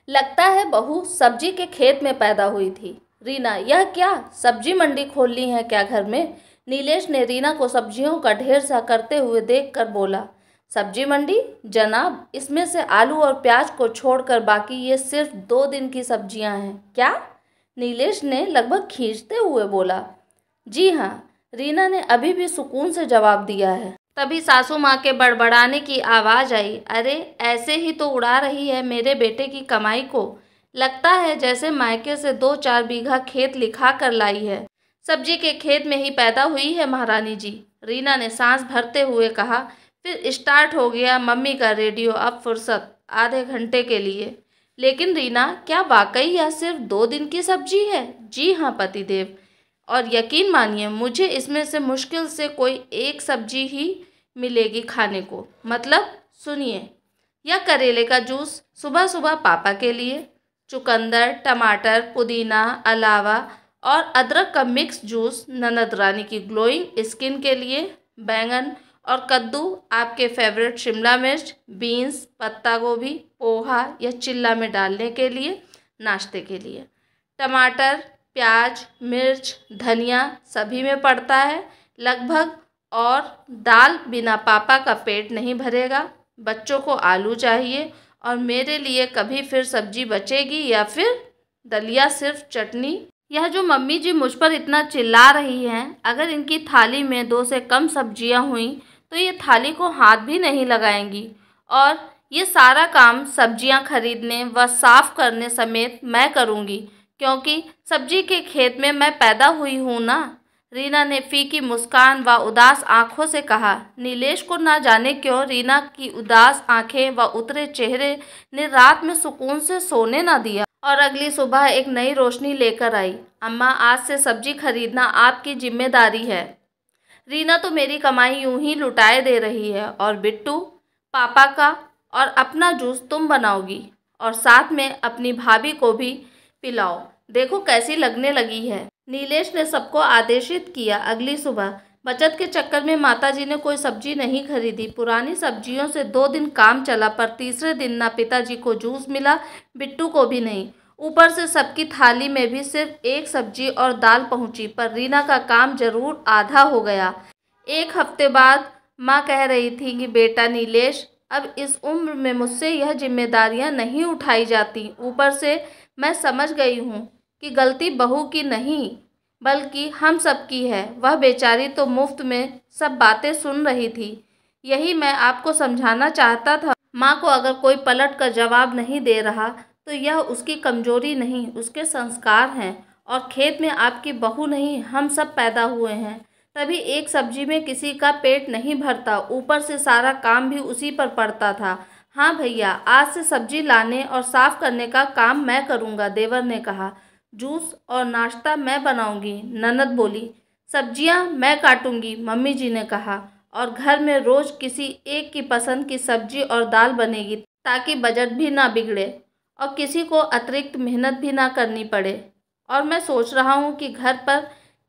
लगता है बहू सब्जी के खेत में पैदा हुई थी। रीना, यह क्या सब्जी मंडी खोल ली है क्या घर में? नीलेश ने रीना को सब्जियों का ढेर सा करते हुए देखकर बोला। सब्जी मंडी जनाब, इसमें से आलू और प्याज को छोड़कर बाकी ये सिर्फ 2 दिन की सब्जियां हैं। क्या? नीलेश ने लगभग खींचते हुए बोला। जी हाँ, रीना ने अभी भी सुकून से जवाब दिया है। तभी सासू माँ के बड़बड़ाने की आवाज़ आई। अरे ऐसे ही तो उड़ा रही है मेरे बेटे की कमाई को। लगता है जैसे मायके से 2-4 बीघा खेत लिखा कर लाई है। सब्जी के खेत में ही पैदा हुई है महारानी जी, रीना ने सांस भरते हुए कहा। फिर स्टार्ट हो गया मम्मी का रेडियो, अब फुर्सत आधे घंटे के लिए। लेकिन रीना, क्या वाकई यह सिर्फ 2 दिन की सब्जी है? जी हाँ पतिदेव, और यकीन मानिए मुझे इसमें से मुश्किल से कोई एक सब्जी ही मिलेगी खाने को। मतलब सुनिए, यह करेले का जूस सुबह सुबह पापा के लिए, चुकंदर, टमाटर, पुदीना अलावा और अदरक का मिक्स जूस ननद रानी की ग्लोइंग स्किन के लिए, बैंगन और कद्दू आपके फेवरेट शिमला मिर्च, बीन्स, पत्ता गोभी, पोहा या चिल्ला में डालने के लिए, नाश्ते के लिए टमाटर, प्याज, मिर्च, धनिया सभी में पड़ता है लगभग। और दाल बिना पापा का पेट नहीं भरेगा। बच्चों को आलू चाहिए और मेरे लिए कभी फिर सब्जी बचेगी या फिर दलिया, सिर्फ चटनी। यह जो मम्मी जी मुझ पर इतना चिल्ला रही हैं, अगर इनकी थाली में 2 से कम सब्जियां हुई तो ये थाली को हाथ भी नहीं लगाएंगी। और ये सारा काम सब्जियां खरीदने व साफ करने समेत मैं करूँगी, क्योंकि सब्जी के खेत में मैं पैदा हुई हूँ ना। रीना ने फीकी मुस्कान व उदास आंखों से कहा। नीलेश को ना जाने क्यों रीना की उदास आंखें व उतरे चेहरे ने रात में सुकून से सोने ना दिया, और अगली सुबह एक नई रोशनी लेकर आई। अम्मा, आज से सब्जी खरीदना आपकी जिम्मेदारी है। रीना तो मेरी कमाई यूं ही लुटाए दे रही है, और बिट्टू, पापा का और अपना जूस तुम बनाओगी, और साथ में अपनी भाभी को भी पिलाओ। देखो कैसी लगने लगी है। नीलेश ने सबको आदेशित किया। अगली सुबह बचत के चक्कर में माताजी ने कोई सब्जी नहीं खरीदी। पुरानी सब्जियों से 2 दिन काम चला, पर तीसरे दिन ना पिताजी को जूस मिला, बिट्टू को भी नहीं। ऊपर से सबकी थाली में भी सिर्फ एक सब्जी और दाल पहुंची, पर रीना का काम जरूर आधा हो गया। 1 हफ्ते बाद माँ कह रही थी कि बेटा नीलेश, अब इस उम्र में मुझसे यह जिम्मेदारियां नहीं उठाई जाती। ऊपर से मैं समझ गई हूँ कि गलती बहू की नहीं बल्कि हम सब की है। वह बेचारी तो मुफ्त में सब बातें सुन रही थी। यही मैं आपको समझाना चाहता था। माँ को अगर कोई पलट कर जवाब नहीं दे रहा तो यह उसकी कमजोरी नहीं, उसके संस्कार हैं। और खेत में आपकी बहू नहीं, हम सब पैदा हुए हैं, तभी एक सब्जी में किसी का पेट नहीं भरता। ऊपर से सारा काम भी उसी पर पड़ता था। हाँ भैया, आज से सब्जी लाने और साफ करने का काम मैं करूँगा, देवर ने कहा। जूस और नाश्ता मैं बनाऊंगी, ननद बोली। सब्जियां मैं काटूंगी, मम्मी जी ने कहा। और घर में रोज किसी एक की पसंद की सब्जी और दाल बनेगी, ताकि बजट भी ना बिगड़े और किसी को अतिरिक्त मेहनत भी ना करनी पड़े। और मैं सोच रहा हूँ कि घर पर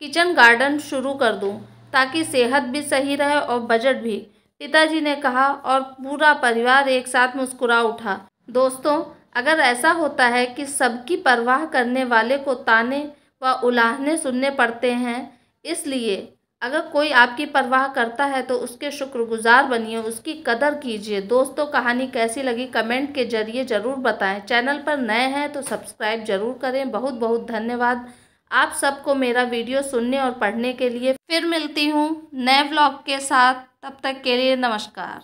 किचन गार्डन शुरू कर दूँ, ताकि सेहत भी सही रहे और बजट भी, पिताजी ने कहा। और पूरा परिवार एक साथ मुस्कुरा उठा। दोस्तों, अगर ऐसा होता है कि सबकी परवाह करने वाले को ताने व उलाहने सुनने पड़ते हैं, इसलिए अगर कोई आपकी परवाह करता है तो उसके शुक्रगुजार बनिए, उसकी कदर कीजिए। दोस्तों, कहानी कैसी लगी कमेंट के जरिए ज़रूर बताएं। चैनल पर नए हैं तो सब्सक्राइब ज़रूर करें। बहुत बहुत धन्यवाद आप सबको मेरा वीडियो सुनने और पढ़ने के लिए। फिर मिलती हूँ नए व्लॉग के साथ, तब तक के लिए नमस्कार।